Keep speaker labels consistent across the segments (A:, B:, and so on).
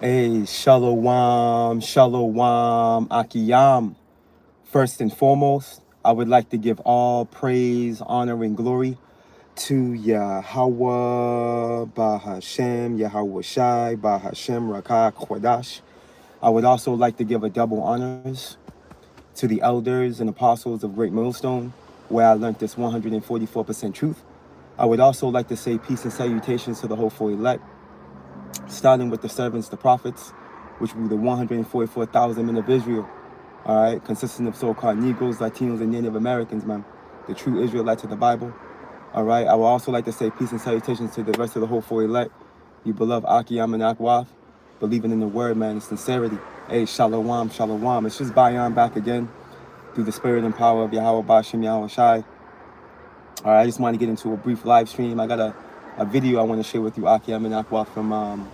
A: Hey, Shalom, Shalom, Akiyam. First and foremost, I would like to give all praise, honor, and glory to Yahweh, Bahashem, Yahweh Shai, Bahashem, Rakah, Kodash. I would also like to give a double honors to the elders and apostles of Great Millstone, where I learned this 144% truth. I would also like to say peace and salutations to the hopeful elect, starting with the servants, the prophets, which will be the 144,000 men of Israel, all right, consisting of so-called Negroes, Latinos, and Native Americans, man, the true Israelites of the Bible, all right. I would also like to say peace and salutations to the rest of the hopeful elect, you beloved Akiyam and Akwath, believing in the word, man, and sincerity. Hey, shalom, shalom. It's just Bayan back again through the spirit and power of Yahweh Bashim Yahweh Shai. All right, I just want to get into a brief live stream. I got a video I want to share with you, Akiyam and Akwath, from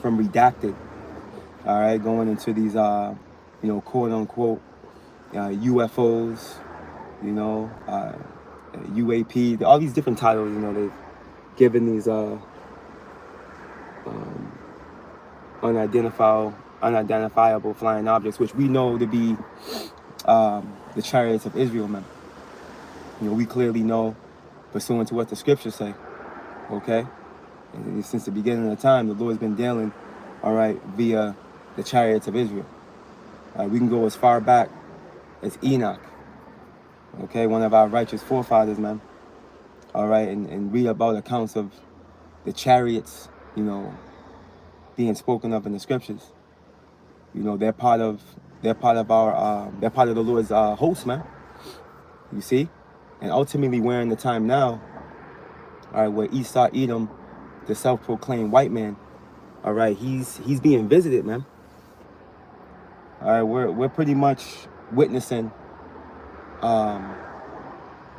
A: Redacted. All right, going into these, quote unquote, UFOs, UAP, all these different titles, they've given these unidentifiable flying objects, which we know to be the chariots of Israel, man. We clearly know, pursuant to what the scriptures say, okay? And since the beginning of time, the Lord's been dealing, all right, via the chariots of Israel. We can go as far back as Enoch, okay, one of our righteous forefathers, man, all right, and read about accounts of the chariots, being spoken of in the scriptures. They're part of the Lord's host, man. You see, and ultimately we're in the time now, all right, where Esau, Edom, the self-proclaimed white man, all right, he's being visited, man. All right, we're pretty much witnessing Yahweh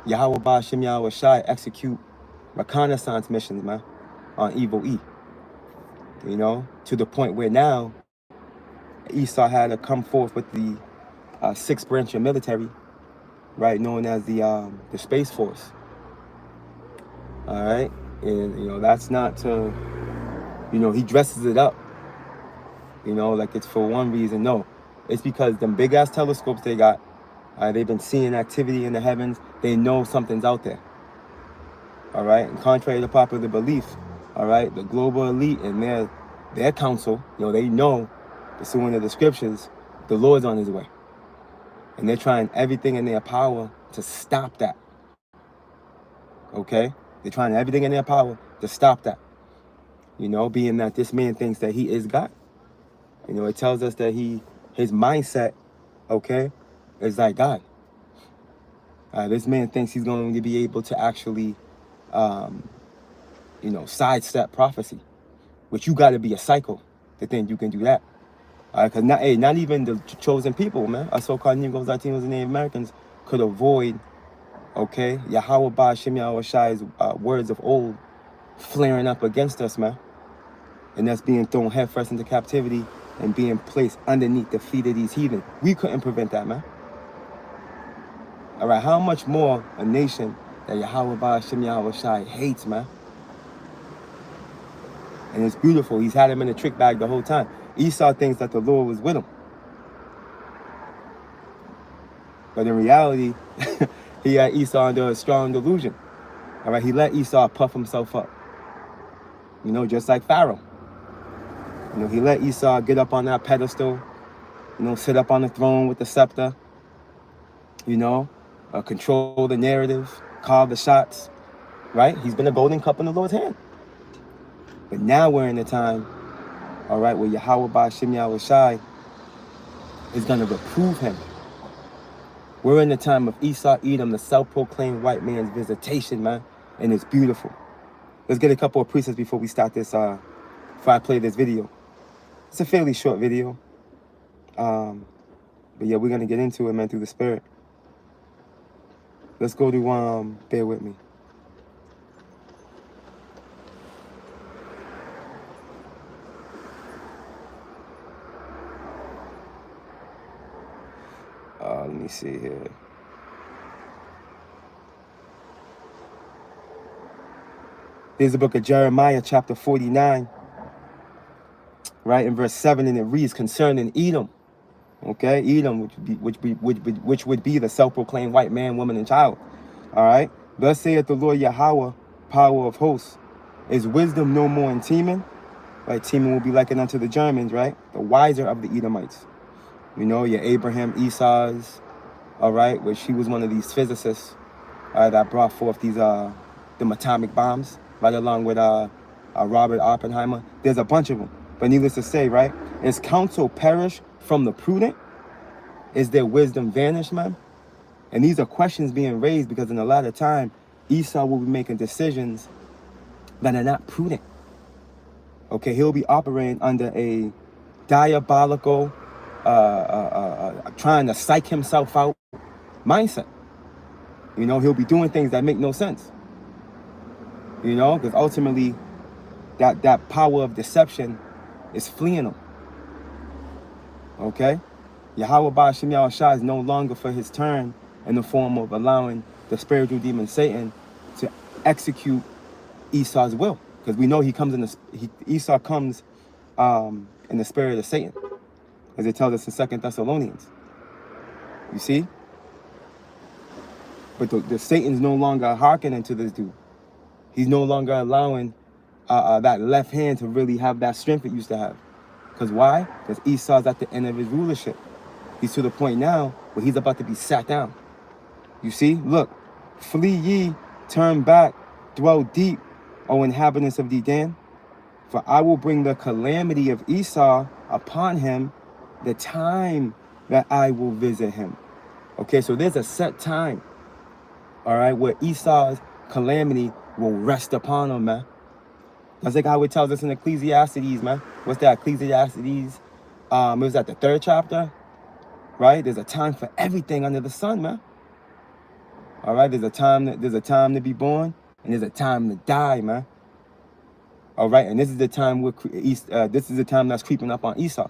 A: Ba'Shem Yahweh Shai execute reconnaissance missions, man, on Evil E. To the point where now Esau had to come forth with the sixth branch of military, right, known as the Space Force. All right, and that's not to, he dresses it up, like it's for one reason. No, it's because them big ass telescopes they got, they've been seeing activity in the heavens. They know something's out there. All right, and contrary to popular belief, all right, the global elite and their council, they know, pursuant to the scriptures, the Lord's on his way. And they're trying everything in their power to stop that. Okay? They're trying everything in their power to stop that. Being that this man thinks that he is God. It tells us that his mindset, okay, is like God. This man thinks he's going to be able to actually, sidestep prophecy. Which you got to be a psycho to think you can do that. Because not even the chosen people, man, our so-called Negroes, Latinos, and Native Americans could avoid, okay, Yahweh Ba'Shem Yahweh Shai's words of old flaring up against us, man. And that's being thrown headfirst into captivity and being placed underneath the feet of these heathen. We couldn't prevent that, man. All right, how much more a nation that Yahweh Ba'Shem Yahweh Shai hates, man? And it's beautiful. He's had him in a trick bag the whole time. Esau thinks that the Lord was with him. But in reality, he had Esau under a strong delusion. All right, he let Esau puff himself up. Just like Pharaoh. He let Esau get up on that pedestal, sit up on the throne with the scepter, control the narrative, call the shots, right? He's been a golden cup in the Lord's hand. But now we're in the time, all right, where Yahweh Ba'Shem Yahweh Shai is going to reprove him. We're in the time of Esau, Edom, the self-proclaimed white man's visitation, man. And it's beautiful. Let's get a couple of precepts before we start this, before I play this video. It's a fairly short video. But yeah, we're going to get into it, man, through the spirit. Let's go to, bear with me. Let me see here. There's the book of Jeremiah, chapter 49. right? In verse 7, and it reads concerning Edom. Okay, Edom, which would be the self-proclaimed white man, woman, and child. All right. Thus saith the Lord Yahweh, power of hosts, is wisdom no more in Teman? Right, Teman will be likened unto the Germans, right? The wiser of the Edomites. You know, your Abraham, Esau's, all right, which he was one of these physicists that brought forth these the atomic bombs, right along with Robert Oppenheimer. There's a bunch of them. But needless to say, right? Is counsel perish from the prudent? Is their wisdom vanished, man? And these are questions being raised because in a lot of time, Esau will be making decisions that are not prudent. Okay, he'll be operating under a diabolical, trying to psych himself out mindset. You know, he'll be doing things that make no sense. You know, because ultimately, that power of deception is fleeing him. Okay? Yahweh Ba'ashem Yahushua is no longer for his turn in the form of allowing the spiritual demon Satan to execute Esau's will. Because we know he comes in Esau comes in the spirit of Satan, as it tells us in 2 Thessalonians. You see? But the Satan's no longer hearkening to this dude. He's no longer allowing that left hand to really have that strength it used to have. Because why? Because Esau's at the end of his rulership. He's to the point now where he's about to be sat down. You see? Look. Flee ye, turn back, dwell deep, O inhabitants of Dedan. For I will bring the calamity of Esau upon him, the time that I will visit him. Okay, so there's a set time, all right, where Esau's calamity will rest upon him, man. That's like how it tells us in Ecclesiastes, man. What's that? Ecclesiastes, it was at the 3rd chapter, right? There's a time for everything under the sun, man. All right, there's a time to be born, and there's a time to die, man. All right, and this is the time this is the time that's creeping up on Esau.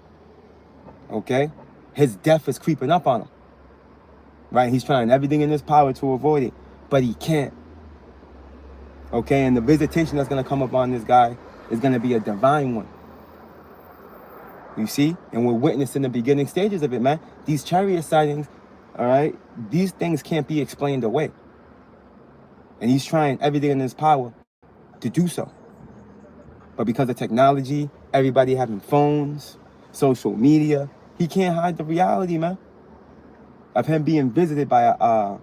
A: Okay, his death is creeping up on him. Right, he's trying everything in his power to avoid it, but he can't. Okay, and the visitation that's gonna come upon this guy is gonna be a divine one. You see, and we're witnessing the beginning stages of it, man. These chariot sightings, all right, these things can't be explained away. And he's trying everything in his power to do so. But because of technology, everybody having phones, social media, he can't hide the reality, man, of him being visited by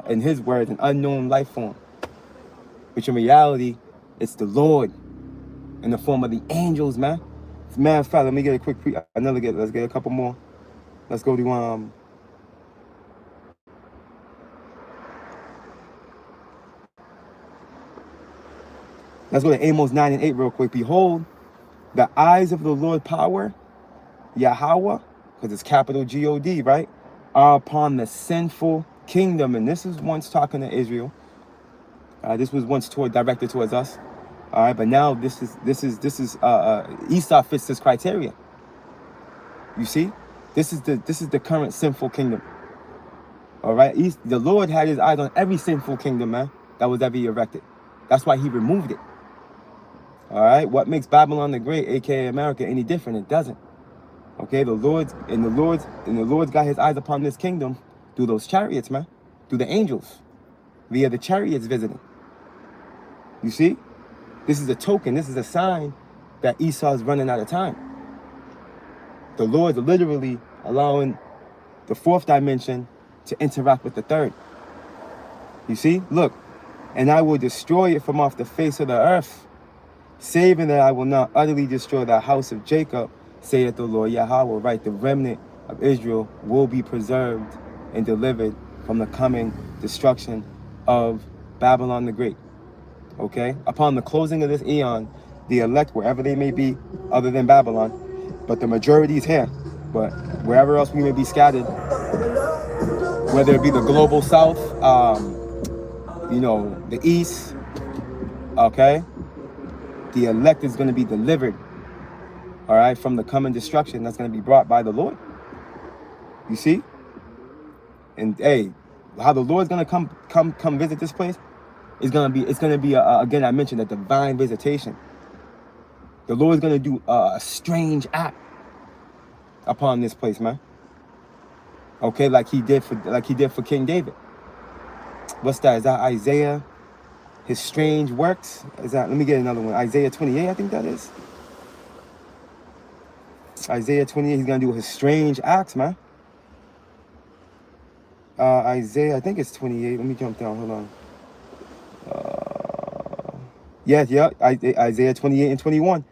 A: in his words, an unknown life form. Which in reality, it's the Lord in the form of the angels, man. As a matter of fact, let me get a quick let's get a couple more. Let's go to let's go to Amos 9 and 8 real quick. Behold, the eyes of the Lord power, Yahweh, because it's capital G-O-D, right, are upon the sinful kingdom. And this is once talking to Israel. This was once directed towards us. All right, but now this is Esau fits this criteria. You see, this is the current sinful kingdom. All right, the Lord had his eyes on every sinful kingdom, man, that was ever erected. That's why he removed it. All right, what makes Babylon the Great, aka America, any different? It doesn't. Okay, the Lord's got his eyes upon this kingdom through those chariots, man, through the angels, via the chariots visiting. You see, this is a token. This is a sign that Esau is running out of time. The Lord's literally allowing the 4th dimension to interact with the 3rd. You see, look, and I will destroy it from off the face of the earth, saving that I will not utterly destroy the house of Jacob, saith the Lord Yahweh. Right, the remnant of Israel will be preserved and delivered from the coming destruction of Babylon the Great. Okay, upon the closing of this eon, the elect, wherever they may be, other than Babylon, but the majority is here. But wherever else we may be scattered, whether it be the global south, you know, the east, okay, the elect is going to be delivered, all right, from the coming destruction that's going to be brought by the Lord. You see? And hey, how the Lord's going to come visit this place is going to be, again, I mentioned a divine visitation. The Lord is going to do a strange act upon this place, man. Okay, like he did for King David. What's that? Is that Isaiah? His strange works? Is that, let me get another one. Isaiah 28, I think that is. Isaiah 28, he's going to do his strange acts, man. Isaiah, I think it's 28. Let me jump down, hold on. Yeah, Isaiah 28 and 21.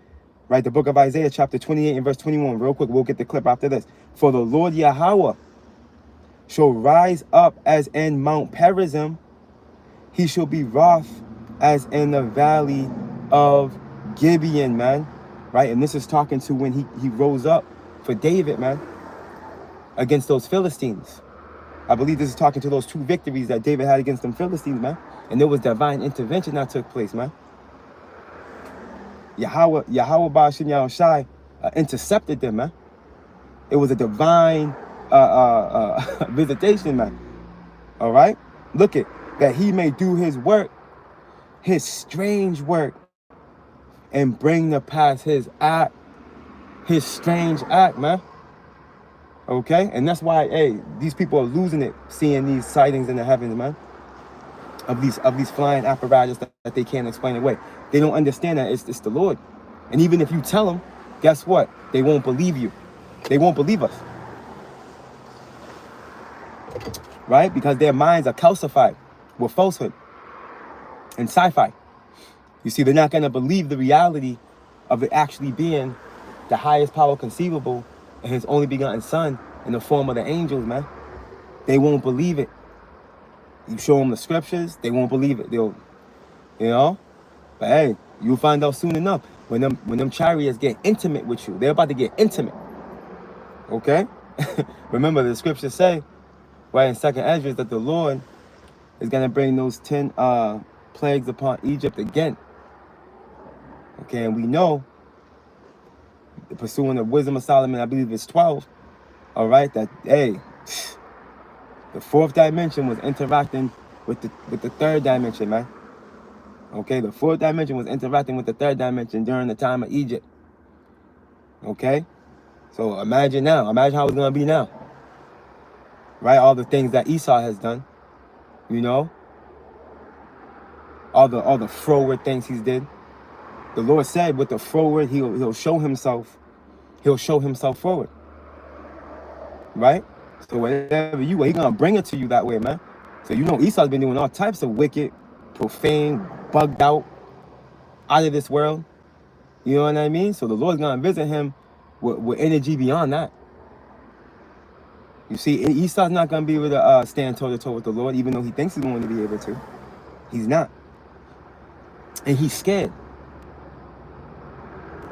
A: Right, the book of Isaiah, chapter 28 and verse 21. Real quick, we'll get the clip after this. For the Lord Yahweh shall rise up as in Mount Perazim. He shall be wroth as in the valley of Gibeon, man. Right, and this is talking to when he rose up for David, man, against those Philistines. I believe this is talking to those 2 victories that David had against them Philistines, man. And there was divine intervention that took place, man. Yahweh Ba'ashem Yahushai intercepted them, man. It was a divine visitation, man. All right? Look it, that he may do his work, his strange work, and bring to pass his act, his strange act, man. Okay? And that's why, hey, these people are losing it, seeing these sightings in the heavens, man. Of these flying apparatus that they can't explain away. They don't understand that it's the Lord. And even if you tell them, guess what? They won't believe you. They won't believe us. Right? Because their minds are calcified with falsehood and sci-fi. You see, they're not going to believe the reality of it actually being the highest power conceivable and his only begotten son in the form of the angels, man. They won't believe it. You show them the scriptures, they won't believe it. They'll, you know? But hey, you'll find out soon enough. When them chariots get intimate with you, they're about to get intimate. Okay? Remember, the scriptures say, right in 2nd Ezra, that the Lord is going to bring those 10 plagues upon Egypt again. Okay, and we know, pursuing the wisdom of Solomon, I believe it's 12, all right, that, hey, the 4th dimension was interacting with the 3rd dimension, man. Okay, the 4th dimension was interacting with the 3rd dimension during the time of Egypt. Okay, so imagine now. Imagine how it's gonna be now. Right, all the things that Esau has done. You know, all the froward things he's did. The Lord said, with the froward, he'll show himself. He'll show himself forward. Right. So whatever you, he's gonna bring it to you that way, man. So you know Esau's been doing all types of wicked, profane, bugged out of this world. You know what I mean? So the Lord's gonna visit him with energy beyond that. You see, Esau's not gonna be able to stand toe to toe with the Lord, even though he thinks he's going to be able to. He's not, and he's scared.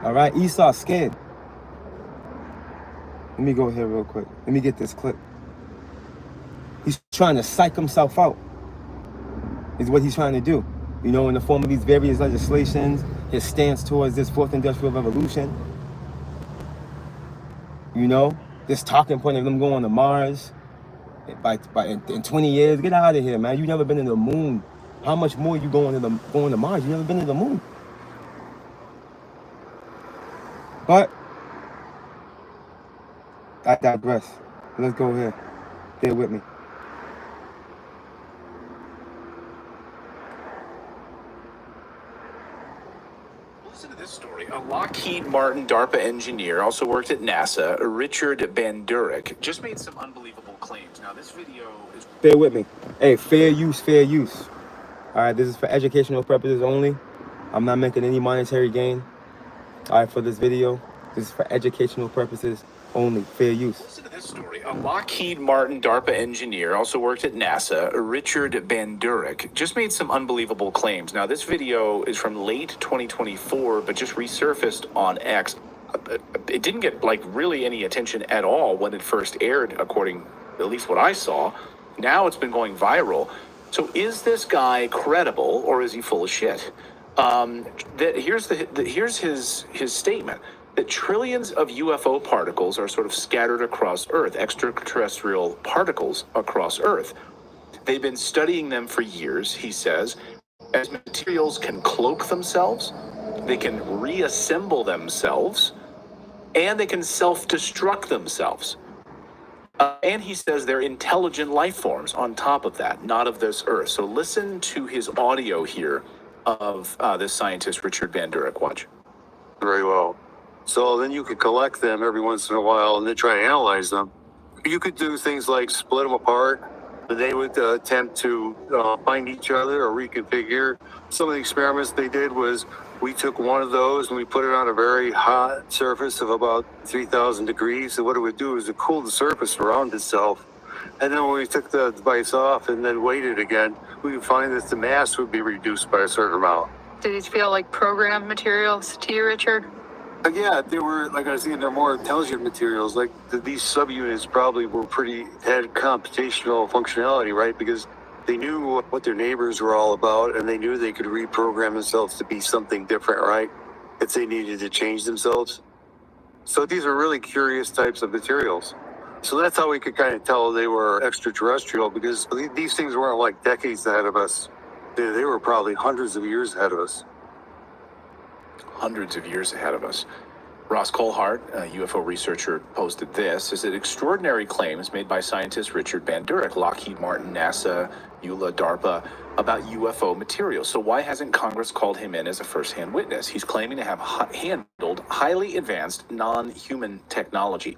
A: All right, Esau's scared. Let me go here real quick. Let me get this clip. He's trying to psych himself out, is what he's trying to do. You know, in the form of these various legislations, his stance towards this 4th industrial revolution. You know, this talking point of them going to Mars in 20 years. Get out of here, man. You never been to the moon. How much more you going to Mars? You never been to the moon. But I digress. Let's go here. Bear with me.
B: Listen to this story. A Lockheed Martin DARPA engineer, also worked at NASA, Richard Bandurek, just made some unbelievable claims. Now, this video is...
A: Bear with me. Hey, fair use, fair use. All right, this is for educational purposes only. I'm not making any monetary gain. All right, for this video, this is for educational purposes only. Fair use.
B: Listen to this story. A Lockheed Martin DARPA engineer, also worked at NASA, Richard Bandurek, just made some unbelievable claims. Now, this video is from late 2024, but just resurfaced on X. It didn't get, really any attention at all when it first aired, according, at least what I saw. Now it's been going viral. So is this guy credible, or is he full of shit? Here's his statement, that trillions of UFO particles are sort of scattered across Earth, extraterrestrial particles across Earth. They've been studying them for years, he says, as materials can cloak themselves, they can reassemble themselves, and they can self-destruct themselves. And he says they're intelligent life forms on top of that, not of this earth. So listen to his audio here of this scientist, Richard Van Durek. Watch.
C: Very well. So then you could collect them every once in a while and then try to analyze them. You could do things like split them apart. They would attempt to find each other or reconfigure. Some of the experiments they did was we took one of those and we put it on a very hot surface of about 3,000 degrees. And what it would do is it cooled the surface around itself. And then when we took the device off and then weighted again, we could find that the mass would be reduced by a certain amount.
D: Did these feel like programmed materials to you, Richard?
C: Yeah, they were, like I was saying, they're more intelligent materials. Like these subunits probably had computational functionality, right? Because they knew what their neighbors were all about, and they knew they could reprogram themselves to be something different, right? If they needed to change themselves. So these are really curious types of materials. So that's how we could kind of tell they were extraterrestrial, because these things weren't like decades ahead of us. They were probably hundreds of years ahead of us.
B: Hundreds of years ahead of us. Ross Colhart, a UFO researcher, posted this. Is it extraordinary claims made by scientist Richard Van Durek, Lockheed Martin, NASA, EULA, DARPA, about UFO materials? So why hasn't Congress called him in as a first-hand witness? He's claiming to have handled highly advanced non-human technology.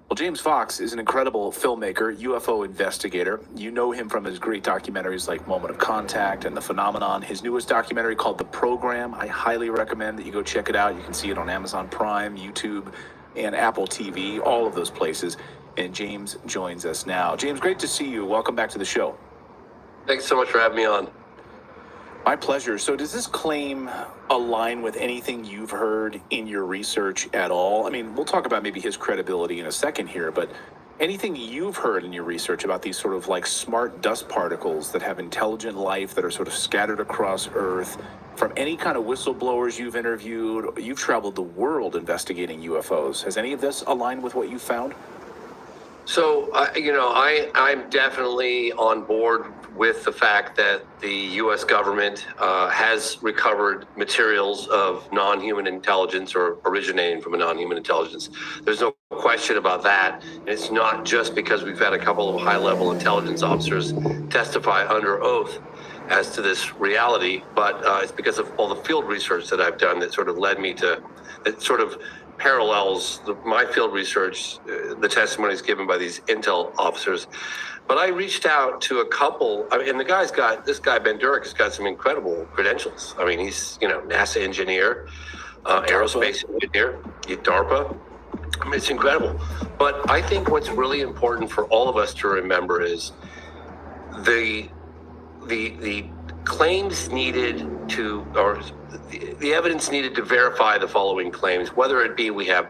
B: Well, James Fox is an incredible filmmaker, UFO investigator. You know him from his great documentaries like Moment of Contact and The Phenomenon. His newest documentary called The Program, I highly recommend that you go check it out. You can see it on Amazon Prime, YouTube, and Apple TV, all of those places. And James joins us now. James, great to see you. Welcome back to the show.
E: Thanks so much for having me on.
B: My pleasure. So does this claim align with anything you've heard in your research at all? I mean, we'll talk about maybe his credibility in a second here, but anything you've heard in your research about these sort of like smart dust particles that have intelligent life that are sort of scattered across Earth, from any kind of whistleblowers you've interviewed? You've traveled the world investigating UFOs. Has any of this aligned with what you found?
E: So, I'm definitely on board with the fact that the U.S. government has recovered materials of non-human intelligence or originating from a non-human intelligence. There's no question about that. And it's not just because we've had a couple of high-level intelligence officers testify under oath as to this reality, but it's because of all the field research that I've done that sort of led me to, that sort of parallels my field research, the testimonies given by these intel officers. But I reached out to a couple, and this guy Ben Durek has got some incredible credentials. I mean, he's, NASA engineer, aerospace engineer, DARPA. I mean, it's incredible. But I think what's really important for all of us to remember is the claims needed to, or the evidence needed to verify the following claims, whether it be we have,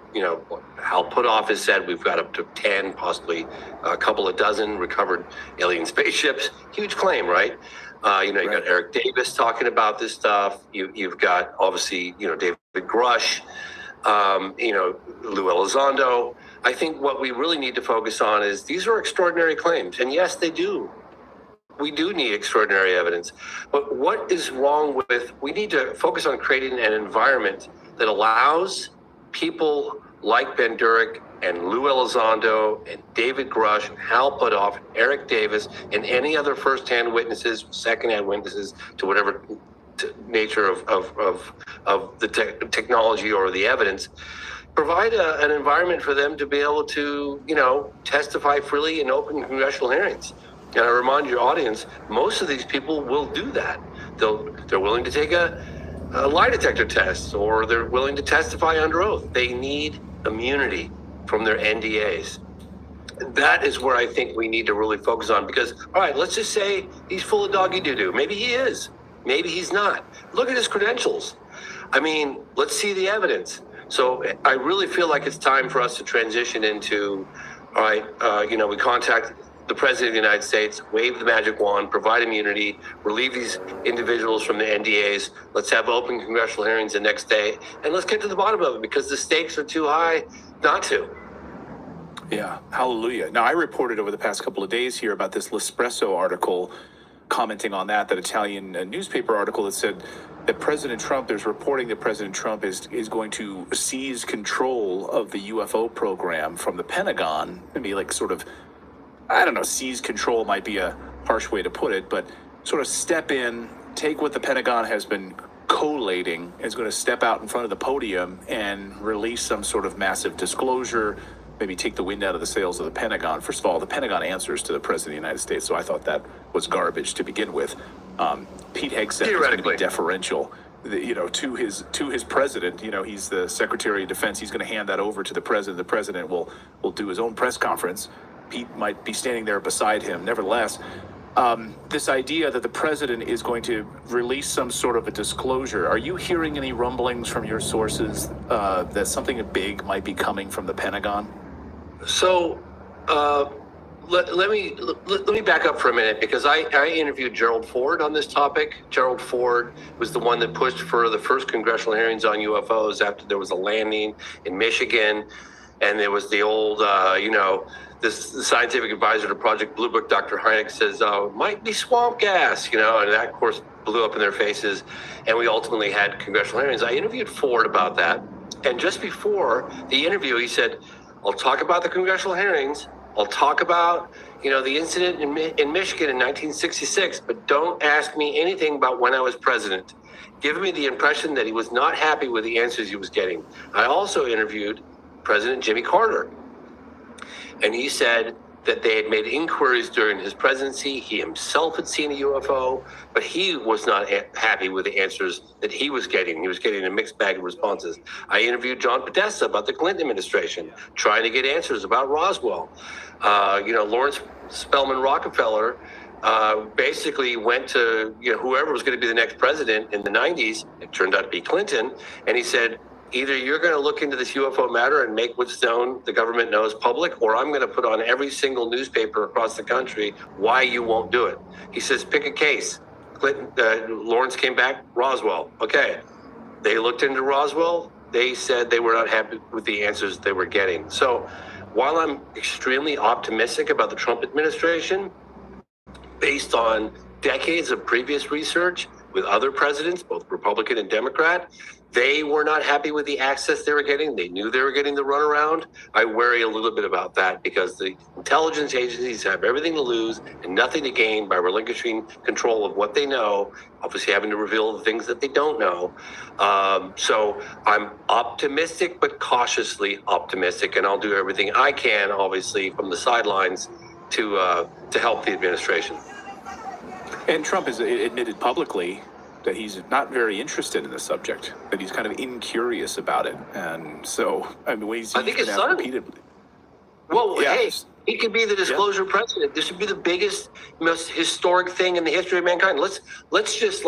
E: Hal Puthoff has said we've got up to 10, possibly a couple of dozen recovered alien spaceships. Huge claim, right? You've got Eric Davis talking about this stuff. You've got, obviously, David Grush, Lou Elizondo. I think what we really need to focus on is these are extraordinary claims. And yes, they do. We do need extraordinary evidence. But what is wrong with, we need to focus on creating an environment that allows people like Ben Durek and Lou Elizondo and David Grush, Hal Puthoff, Eric Davis, and any other first-hand witnesses, second-hand witnesses to whatever nature of the technology or the evidence, provide an environment for them to be able to, testify freely in open congressional hearings. And I remind your audience, most of these people will do that. They're willing to take a lie detector test, or they're willing to testify under oath. They need immunity from their NDAs. That is where I think we need to really focus on, because, all right, let's just say he's full of doggy doo-doo. Maybe he is. Maybe he's not. Look at his credentials. I mean, let's see the evidence. So I really feel like it's time for us to transition into, all right, we contact the President of the United States, wave the magic wand, provide immunity, relieve these individuals from the NDAs. Let's have open congressional hearings the next day, and let's get to the bottom of it, because the stakes are too high not to.
B: Yeah, hallelujah. Now, I reported over the past couple of days here about this L'Espresso article commenting on that Italian newspaper article that said that President Trump, there's reporting that President Trump is going to seize control of the UFO program from the Pentagon. Maybe like sort of, I don't know, seize control might be a harsh way to put it, but sort of step in, take what the Pentagon has been collating, is going to step out in front of the podium and release some sort of massive disclosure, maybe take the wind out of the sails of the Pentagon. First of all, the Pentagon answers to the President of the United States, so I thought that was garbage to begin with. Pete Hegseth is going to be deferential, to his president. He's the Secretary of Defense. He's going to hand that over to the president. The president will do his own press conference. Pete might be standing there beside him. Nevertheless, this idea that the president is going to release some sort of a disclosure, are you hearing any rumblings from your sources that something big might be coming from the Pentagon?
E: So let me back up for a minute, because I interviewed Gerald Ford on this topic. Gerald Ford was the one that pushed for the first congressional hearings on UFOs after there was a landing in Michigan, and there was the old, the scientific advisor to Project Blue Book, Dr. Hynek, says, might be swamp gas, and that, of course, blew up in their faces, and we ultimately had congressional hearings. I interviewed Ford about that, and just before the interview, he said, I'll talk about the congressional hearings, I'll talk about, the incident in Michigan in 1966, but don't ask me anything about when I was president. Giving me the impression that he was not happy with the answers he was getting. I also interviewed President Jimmy Carter, and he said that they had made inquiries during his presidency. He himself had seen a UFO, but he was not happy with the answers that he was getting. He was getting a mixed bag of responses. I interviewed John Podesta about the Clinton administration, trying to get answers about Roswell. Lawrence Spelman Rockefeller basically went to whoever was going to be the next president in the 90s. It turned out to be Clinton, and he said, either you're going to look into this UFO matter and make what's known, the government knows, public, or I'm going to put on every single newspaper across the country why you won't do it. He says, pick a case. Lawrence came back, Roswell. Okay. They looked into Roswell. They said they were not happy with the answers they were getting. So while I'm extremely optimistic about the Trump administration, based on decades of previous research with other presidents, both Republican and Democrat, they were not happy with the access they were getting. They knew they were getting the runaround. I worry a little bit about that, because the intelligence agencies have everything to lose and nothing to gain by relinquishing control of what they know, obviously having to reveal the things that they don't know. So I'm optimistic, but cautiously optimistic, and I'll do everything I can, obviously, from the sidelines to help the administration.
B: And Trump has admitted publicly that he's not very interested in the subject, that he's kind of incurious about it. And so, I think
E: it's son.
B: Repeatedly.
E: Well, yeah. Hey, he could be the disclosure president. This would be the biggest, most historic thing in the history of mankind. Let's just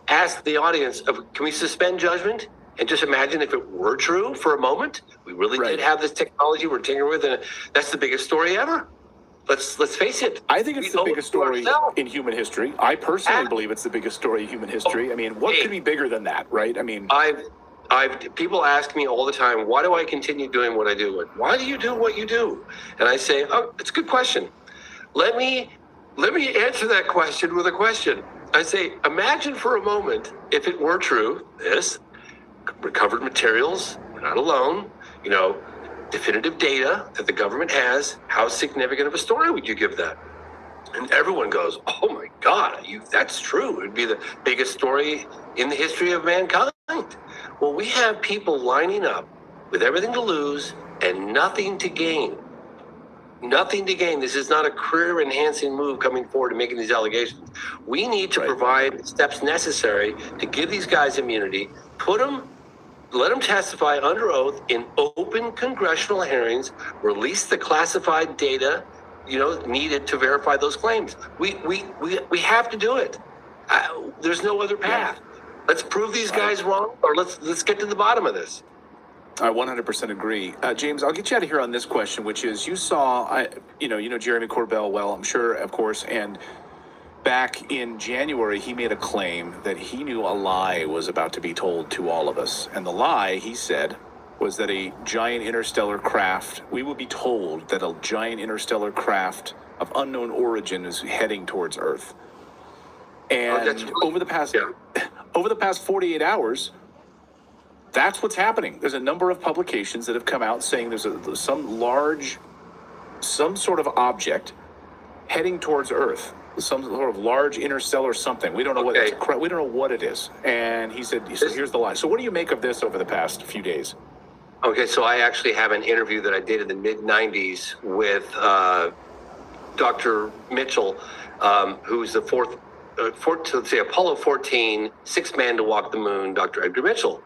E: ask the audience, can we suspend judgment and just imagine if it were true for a moment? We really did have this technology we're tinkering with, and that's the biggest story ever. Let's face it.
B: I think it's the biggest story in human history. I personally believe it's the biggest story in human history. What could be bigger than that, right?
E: People ask me all the time, why do I continue doing what I do? Why do you do what you do? And I say, it's a good question. Let me answer that question with a question. I say, imagine for a moment if it were true, this recovered materials, we're not alone, definitive data that the government has, how significant of a story would you give that? And everyone goes, oh my God, that's true. It'd be the biggest story in the history of mankind. Well, we have people lining up with everything to lose and nothing to gain. Nothing to gain. This is not a career-enhancing move coming forward and making these allegations. We need to provide steps necessary to give these guys immunity, let them testify under oath in open congressional hearings, release the classified data, needed to verify those claims. We have to do it. There's no other path. Let's prove these guys wrong, or let's get to the bottom of this.
B: I 100% agree. James, I'll get you out of here on this question, which is, you saw, Jeremy Corbell well, I'm sure, of course, and back in January, he made a claim that he knew a lie was about to be told to all of us. And the lie, he said, was that a giant interstellar craft, we would be told that a giant interstellar craft of unknown origin is heading towards Earth. And over the past over the past 48 hours, that's what's happening. There's a number of publications that have come out saying there's some sort of object heading towards Earth, some sort of large interstellar something. We don't know we don't know what it is. And he said, here's the line. So what do you make of this over the past few days?
E: Okay, so I actually have an interview that I did in the mid-90s with Dr. Mitchell, who's the Apollo 14, sixth man to walk the moon, Dr. Edgar Mitchell.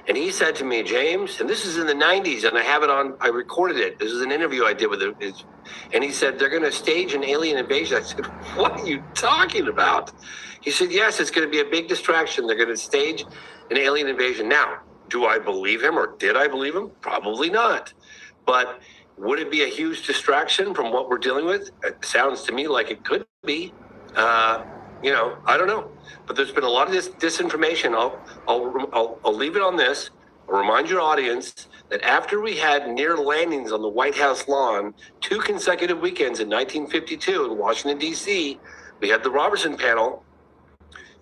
E: And he said to me, James, and this is in the 90s, and I recorded it. This is an interview I did with him. And he said, they're going to stage an alien invasion. I said, what are you talking about? He said, yes, it's going to be a big distraction. They're going to stage an alien invasion. Now, do I believe him, or did I believe him? Probably not. But would it be a huge distraction from what we're dealing with? It sounds to me like it could be. I don't know. But there's been a lot of disinformation. I'll leave it on this. I'll remind your audience that after we had near landings on the White House lawn 2 consecutive weekends in 1952 in Washington, D.C., we had the Robertson panel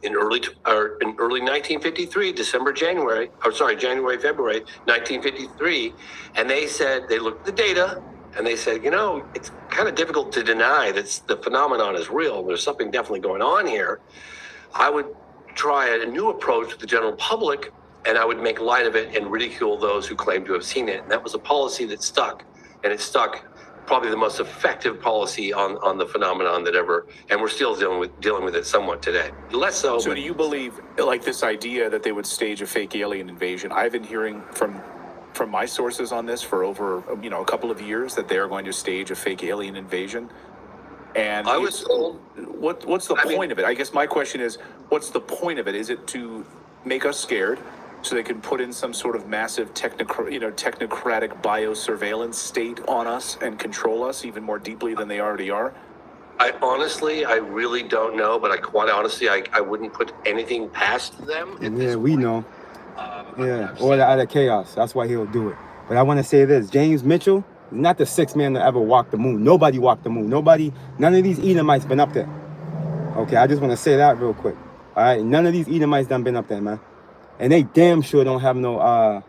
E: in early 1953, January, February 1953, and they said, they looked at the data, and they said, it's kind of difficult to deny that the phenomenon is real. There's something definitely going on here. I would try a new approach with the general public, and I would make light of it and ridicule those who claim to have seen it. And that was a policy that stuck, and it stuck. Probably the most effective policy on the phenomenon that ever, and we're still dealing with it somewhat today. Less so.
B: So do you believe, like, this idea that they would stage a fake alien invasion? I've been hearing from my sources on this for over a couple of years that they are going to stage a fake alien invasion. And
E: I was told,
B: what's the point of it? I guess my question is, what's the point of it? Is it to make us scared, so they can put in some sort of massive technocratic biosurveillance state on us and control us even more deeply than they already are?
E: I really don't know, but quite honestly, I wouldn't put anything past them.
A: Yeah, we know. Yeah, or out of chaos. That's why he'll do it. But I want to say this. James Mitchell is not the sixth man to ever walk the moon. Nobody walked the moon. None of these Edomites been up there. Okay, I just want to say that real quick. All right, none of these Edomites done been up there, man. And they damn sure don't have no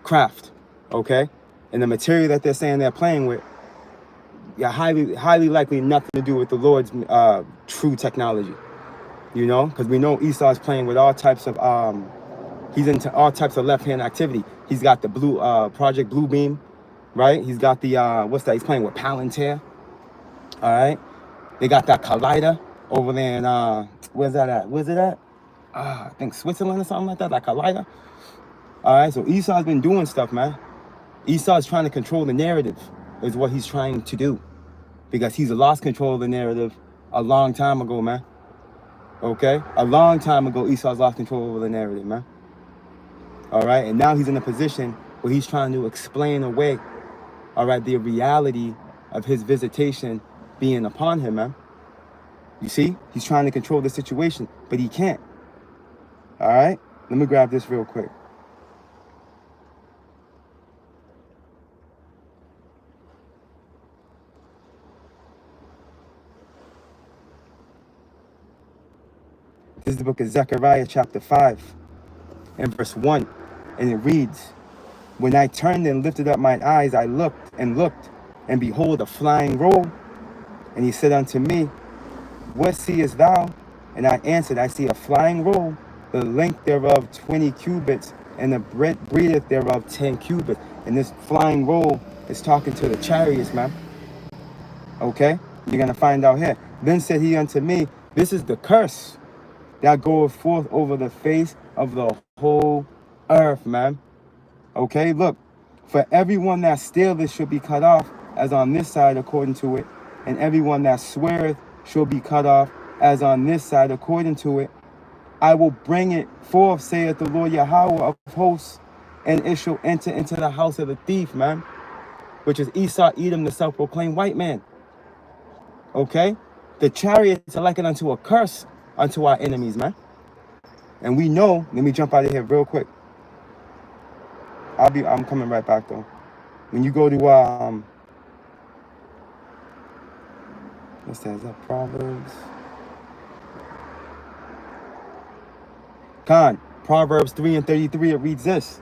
A: craft, okay? And the material that they're saying they're playing with, highly likely nothing to do with the Lord's true technology, because we know Esau is playing with all types of, he's into all types of left-hand activity. He's got the Project Blue Beam, right? He's got the, what's that? He's playing with Palantir, all right? They got that Collider over there in, where's that at? Where's it at? I think Switzerland or something like that, like Collider. All right, so Esau's been doing stuff, man. Esau's trying to control the narrative, is what he's trying to do. Because he's lost control of the narrative a long time ago, man. Okay? A long time ago, Esau's lost control over the narrative, man. All right, and now he's in a position where he's trying to explain away, all right, the reality of his visitation being upon him, man. You see? He's trying to control the situation, but he can't. All right, let me grab this real quick. This is the book of Zechariah, chapter 5, and verse 1. And it reads, when I turned and lifted up mine eyes, I looked, and behold, a flying roll. And he said unto me, what seest thou? And I answered, I see a flying roll, the length thereof 20 cubits, and the breadth thereof 10 cubits. And this flying roll is talking to the chariots, man. Okay? You're going to find out here. Then said he unto me, this is the curse that goeth forth over the face of the whole earth, man. Okay, look. For everyone that stealeth shall be cut off, as on this side according to it. And everyone that sweareth shall be cut off, as on this side according to it. I will bring it forth, saith the Lord Yahweh of hosts, and it shall enter into the house of the thief, man, which is Esau, Edom, the self-proclaimed white man. Okay? The chariots are likened unto a curse unto our enemies, man. And we know, let me jump out of here real quick. I'm coming right back, though. When you go to, what's that? Is that Proverbs? Khan, Proverbs 3 and 33, it reads this.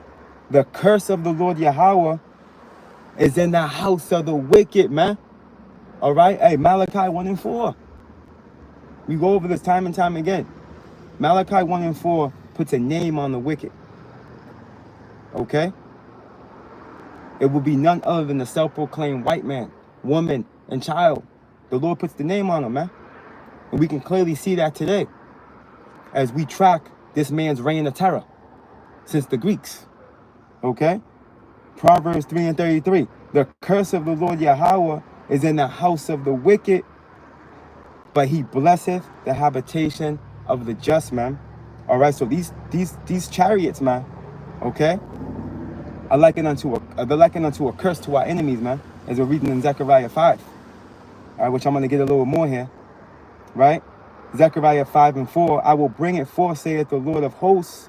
A: The curse of the Lord Yahweh is in the house of the wicked, man. All right? Hey, Malachi 1 and 4. We go over this time and time again. Malachi 1 and 4 puts a name on the wicked. Okay? It will be none other than the self-proclaimed white man, woman, and child. The Lord puts the name on them, man. And we can clearly see that today as we track this man's reign of terror since the Greeks. Okay? Proverbs 3 and 33. The curse of the Lord Yahweh is in the house of the wicked, but he blesseth the habitation of the just, man. All right, so these chariots, man, okay, are likened unto a curse to our enemies, man, as we're reading in Zechariah 5. All right, which I'm going to get a little more here, right? Zechariah 5 and 4. I will bring it forth, saith the Lord of hosts,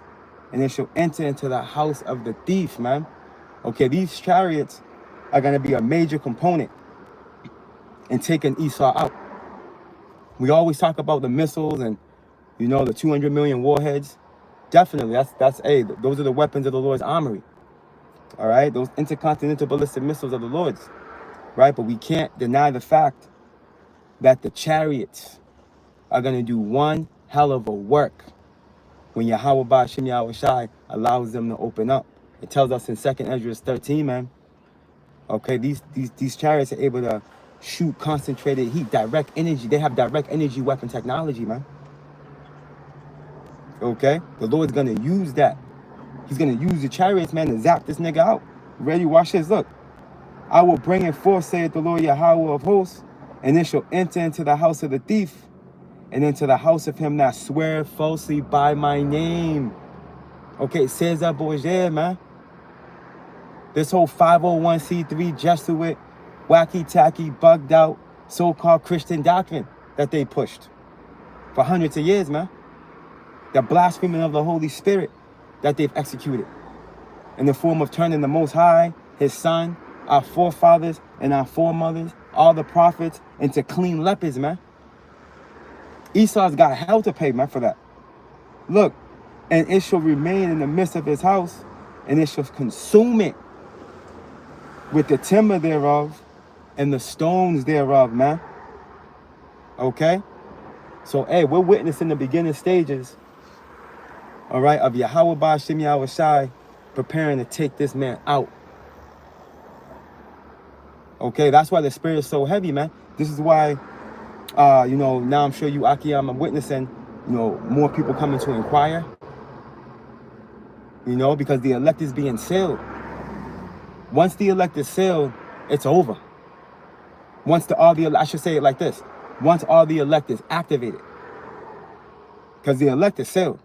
A: and it shall enter into the house of the thief, man. Okay, these chariots are going to be a major component in taking Esau out. We always talk about the missiles and, you know, the 200 million warheads. Definitely, those are the weapons of the Lord's armory. All right, those intercontinental ballistic missiles are the Lord's, right? But we can't deny the fact that the chariots are going to do one hell of a work when Yahweh Ba'ashem Yahweh Shai allows them to open up. It tells us in 2nd Ezra 13, man. Okay, these chariots are able to shoot concentrated heat, direct energy. They have direct energy weapon technology, man. Okay, the Lord's gonna use that. He's gonna use the chariots, man, to zap this nigga out. Ready? Watch this. Look, I will bring it forth, saith the Lord Yahweh of hosts, and it shall enter into the house of the thief, and into the house of him that swear falsely by my name. Okay, Cesar Borgia, man. This whole 501c3 Jesuit, wacky-tacky, bugged out, so-called Christian doctrine that they pushed for hundreds of years, man. The blaspheming of the Holy Spirit that they've executed in the form of turning the Most High, his Son, our forefathers and our foremothers, all the prophets, into clean lepers, man. Esau's got hell to pay, man, for that. Look, and it shall remain in the midst of his house, and it shall consume it with the timber thereof and the stones thereof, man. Okay? So, hey, we're witnessing the beginning stages, all right, of Yahweh Ba'ashem Yahweh Shai preparing to take this man out. Okay, that's why the spirit is so heavy, man. This is why, you know, now I'm sure you, Akiyam, I'm witnessing, you know, more people coming to inquire. You know, because the elect is being sealed. Once the elect is sealed, it's over. I should say it like this. Once all the elect is activated. Because the elect is sealed.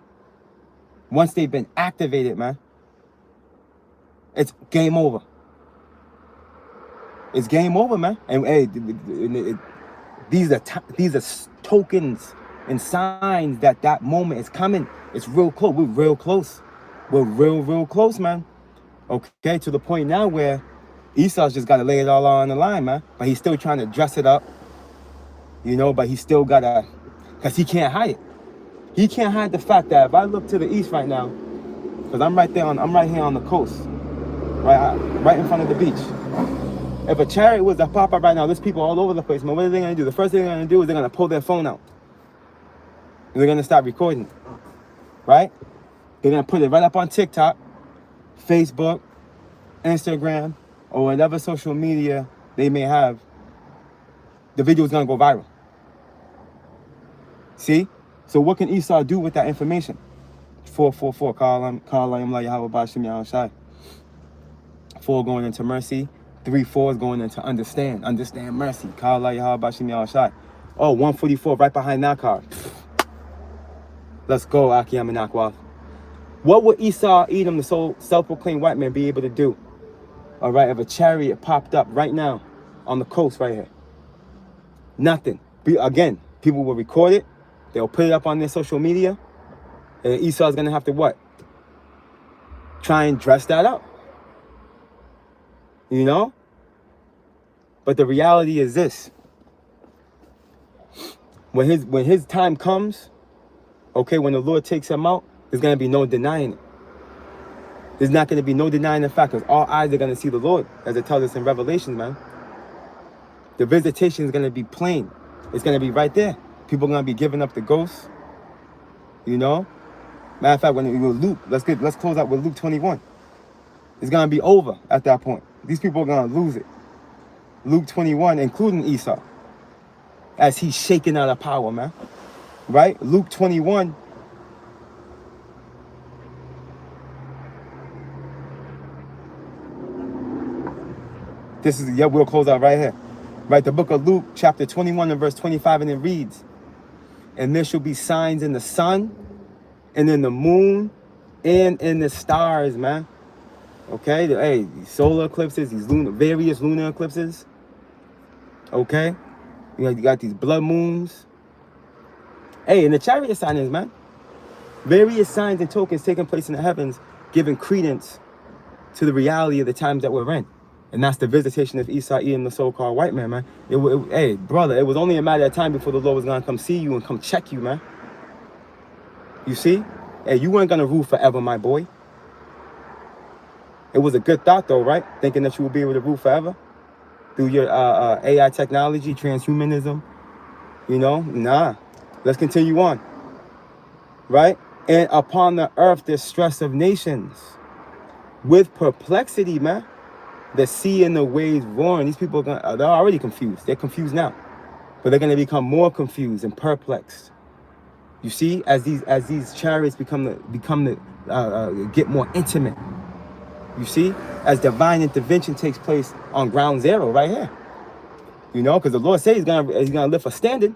A: Once they've been activated, man, it's game over. It's game over, man. And hey, these are tokens and signs that that moment is coming. It's real close. We're real close. We're real close, man. Okay, to the point now where Esau's just got to lay it all on the line, man. But he's still trying to dress it up, you know, but he still got to, because he can't hide it. He can't hide the fact that if I look to the east right now, because I'm right here on the coast, right in front of the beach. If a chariot was to pop up right now, there's people all over the place, man. What are they going to do? The first thing they're going to do is they're going to pull their phone out. And they're going to start recording, right? They're going to put it right up on TikTok, Facebook, Instagram, or whatever social media they may have. The video is going to go viral. See? So what can Esau do with that information? 444, call him like Yahweh Ba'ashem Yahweh Shai. 4 going into mercy. 3-4 is going into understand mercy. Call like Yahweh Ba'ashem Yahweh Shai. Oh, 144 right behind that car. Let's go, Akiyam and Akwaf. What would Esau, Edom, the self-proclaimed white man, be able to do? All right, if a chariot popped up right now on the coast right here. Nothing. Again, people will record it. They'll put it up on their social media. And Esau's going to have to what? Try and dress that up. You know? But the reality is this. When his time comes, okay, when the Lord takes him out, There's going to be no denying it. There's not going to be no denying the fact, because all eyes are going to see the Lord, as it tells us in Revelation, man. The visitation is going to be plain. It's going to be right there. People are going to be giving up the ghosts. You know? Matter of fact, when we Luke, let's close out with Luke 21. It's going to be over at that point. These people are going to lose it. Luke 21, including Esau, as he's shaken out of power, man. Right? Luke 21. This is, yeah, we'll close out right here. Right, the book of Luke, chapter 21 and verse 25, and it reads, and there shall be signs in the sun, and in the moon, and in the stars, man. Okay, hey, these solar eclipses, these various lunar eclipses. Okay, you got these blood moons. Hey, and the chariot signs, man. Various signs and tokens taking place in the heavens, giving credence to the reality of the times that we're in. And that's the visitation of Esau eating the so-called white man, man. Hey, brother, it was only a matter of time before the Lord was going to come see you and come check you, man. You see? Hey, you weren't going to rule forever, my boy. It was a good thought, though, right? Thinking that you would be able to rule forever through your AI technology, transhumanism. You know? Nah. Let's continue on. Right? And upon the earth, the stress of nations with perplexity, man. The sea and the waves roaring. These people they're already confused. They're confused now, but they're going to become more confused and perplexed. You see, as these chariots get more intimate. You see, as divine intervention takes place on ground zero, right here. You know, because the Lord says He's gonna lift a standard.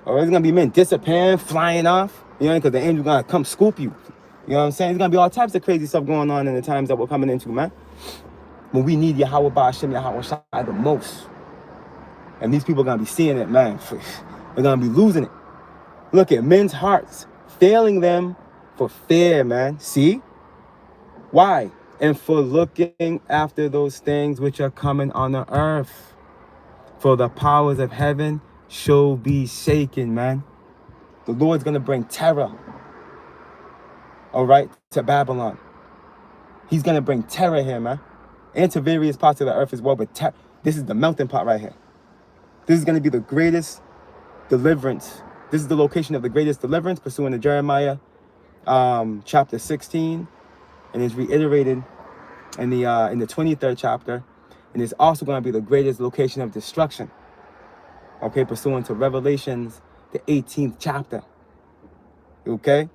A: Or there's gonna be men disappearing, flying off. You know, because the angel's gonna come scoop you. You know what I'm saying? There's going to be all types of crazy stuff going on in the times that we're coming into, man. When we need Yahweh Ba'ashem, Yahweh Shai the most. And these people are going to be seeing it, man. They're going to be losing it. Look at men's hearts failing them for fear, man. See? Why? And for looking after those things which are coming on the earth. For the powers of heaven shall be shaken, man. The Lord's going to bring terror. All right, to Babylon. He's going to bring terror here, man. And to various parts of the earth as well. But this is the melting pot right here. This is going to be the greatest deliverance. This is the location of the greatest deliverance, pursuant to Jeremiah chapter 16. And it's reiterated in the 23rd chapter. And it's also going to be the greatest location of destruction. Okay, pursuant to Revelations, the 18th chapter. Okay?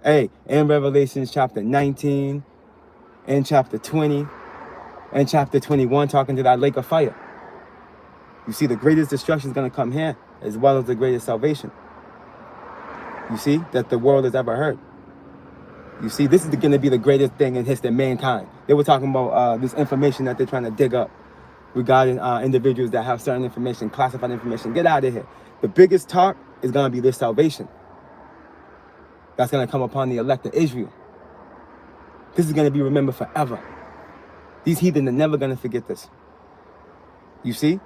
A: Hey, in Revelations chapter 19, in chapter 20, and chapter 21, talking to that lake of fire. You see, the greatest destruction is going to come here, as well as the greatest salvation. You see, that the world has ever heard. You see, this is going to be the greatest thing in history of mankind. They were talking about this information that they're trying to dig up regarding individuals that have certain information, classified information. Get out of here. The biggest talk is going to be this salvation. That's going to come upon the elect of Israel. This is going to be remembered forever. These heathen are never going to forget this. You see?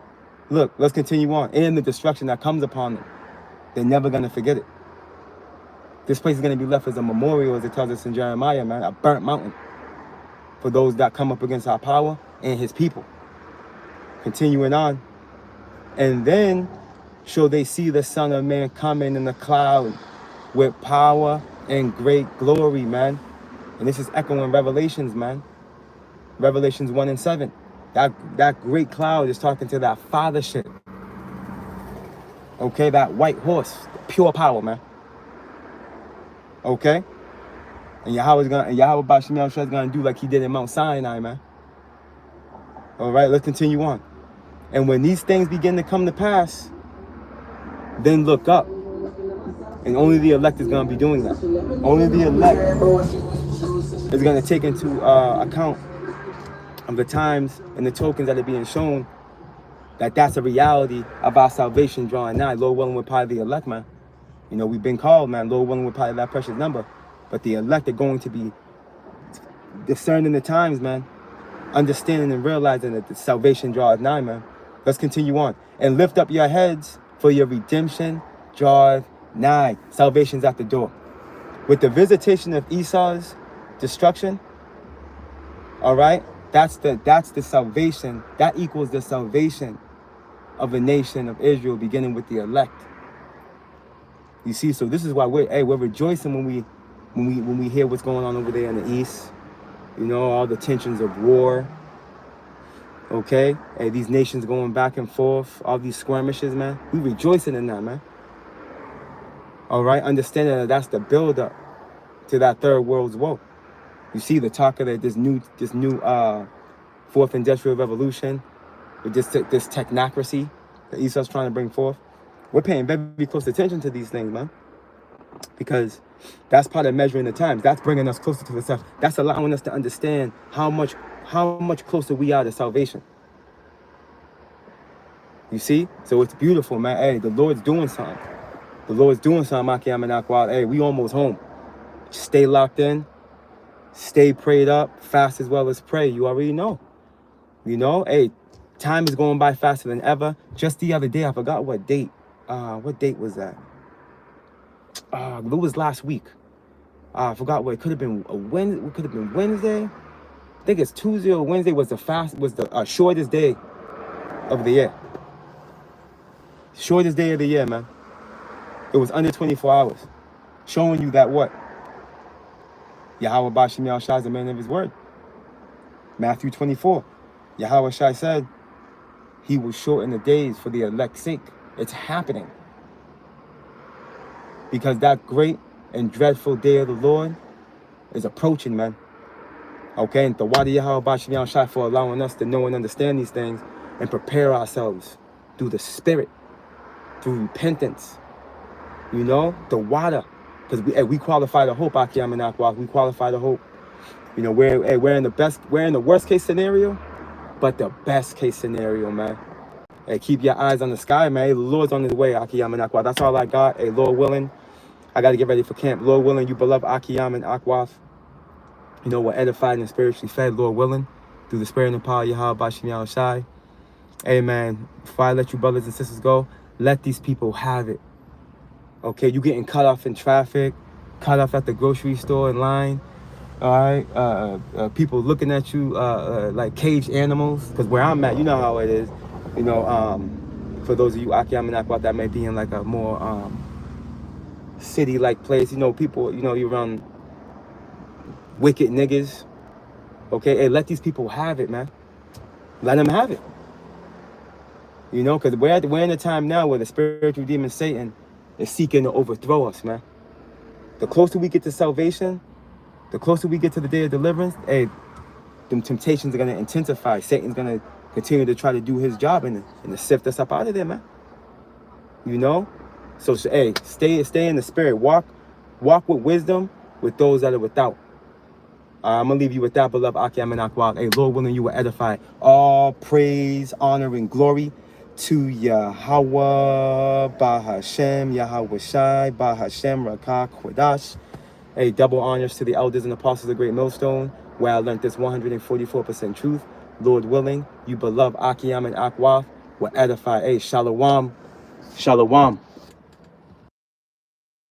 A: Look, let's continue on. And the destruction that comes upon them. They're never going to forget it. This place is going to be left as a memorial, as it tells us in Jeremiah, man. A burnt mountain. For those that come up against our power and His people. Continuing on. And then shall they see the Son of Man coming in the cloud with power and great glory, man. And this is echoing Revelations, man. Revelations 1 and 7. That great cloud is talking to that fathership. Okay, that white horse, pure power, man. Okay? And Yahweh Ba'ashem Yahushua is gonna do like He did in Mount Sinai, man. Alright, let's continue on. And when these things begin to come to pass, then look up. And only the elect is going to be doing that. Only the elect is going to take into account of the times and the tokens that are being shown, that's a reality of our salvation drawing nigh. Lord willing, we're part of the elect, man. You know, we've been called, man. Lord willing, we're part of that precious number. But the elect are going to be discerning the times, man. Understanding and realizing that the salvation draweth nigh, man. Let's continue on. And lift up your heads, for your redemption draweth nigh. Salvation's at the door. With the visitation of Esau's destruction, all right, that's the salvation. That equals the salvation of the nation of Israel, beginning with the elect. You see, so this is why we're rejoicing when we hear what's going on over there in the east. You know, all the tensions of war. Okay, hey, these nations going back and forth, all these skirmishes, man. We rejoicing in that, man. All right, understanding that that's the build up to that third world's woe. You see the talk of this new fourth industrial revolution with this technocracy that Esau's trying to bring forth. We're paying very close attention to these things, man, because that's part of measuring the times. That's bringing us closer to the self. That's allowing us to understand how much closer we are to salvation. You see? So it's beautiful, man. Hey, the Lord's doing something. The Lord's doing something, Akiyam and Akwal. Hey, we almost home. Stay locked in. Stay prayed up. Fast as well as pray. You already know. You know? Hey, time is going by faster than ever. Just the other day, I forgot what date. What date was that? It was last week. I forgot what. It could have been a Wednesday. It could have been Wednesday. I think it's Tuesday or Wednesday was the shortest day of the year. Shortest day of the year, man. It was under 24 hours. Showing you that what? Yahweh Bashim Yahushua is the man of his word. Matthew 24. Yahweh Shai said, he will shorten the days for the elect's sake. It's happening. Because that great and dreadful day of the Lord is approaching, man. Okay, and the Wadi Yahweh Bashim Yahushua for allowing us to know and understand these things and prepare ourselves through the Spirit, through repentance. You know, the water. Because we qualify the hope, Akiyam and Akwak. We qualify the hope. You know, we're in the worst case scenario, but the best case scenario, man. Hey, keep your eyes on the sky, man. Hey, the Lord's on his way, Akiyam and Akwak. That's all I got. Hey, Lord willing, I got to get ready for camp. Lord willing, you beloved Akiyam and Akwak. You know, we're edified and spiritually fed, Lord willing, through the spirit and power of Yahweh Bashim Yahushai. Amen. Before I let you brothers and sisters go, let these people have it. Okay, you getting cut off in traffic, cut off at the grocery store in line. All right, people looking at you like caged animals. Because where I'm at, you know how it is. You know, for those of you Akiyam and Akwat that may be in like a more city-like place. You know, people. You know, you're around wicked niggas. Okay, hey, let these people have it, man. Let them have it. You know, because we're in a time now where the spiritual demon Satan is seeking to overthrow us, man. The closer we get to salvation, the closer we get to the day of deliverance, hey, them temptations are going to intensify. Satan's going to continue to try to do his job and to sift us up out of there, man. You know? So hey, stay in the spirit. Walk with wisdom with those that are without. I'm going to leave you with that, beloved Akiyam and Akwak. Hey, Lord willing, you will edify. All praise, honor, and glory to Yahweh, Bahashem, Yahweh Shai, Bahashem, Rakah, Kodash. Hey, double honors to the elders and apostles of the Great Millstone, where I learned this 144% truth. Lord willing, you beloved Akiyam and Akwak will edify. Hey, Shalom, Shalom.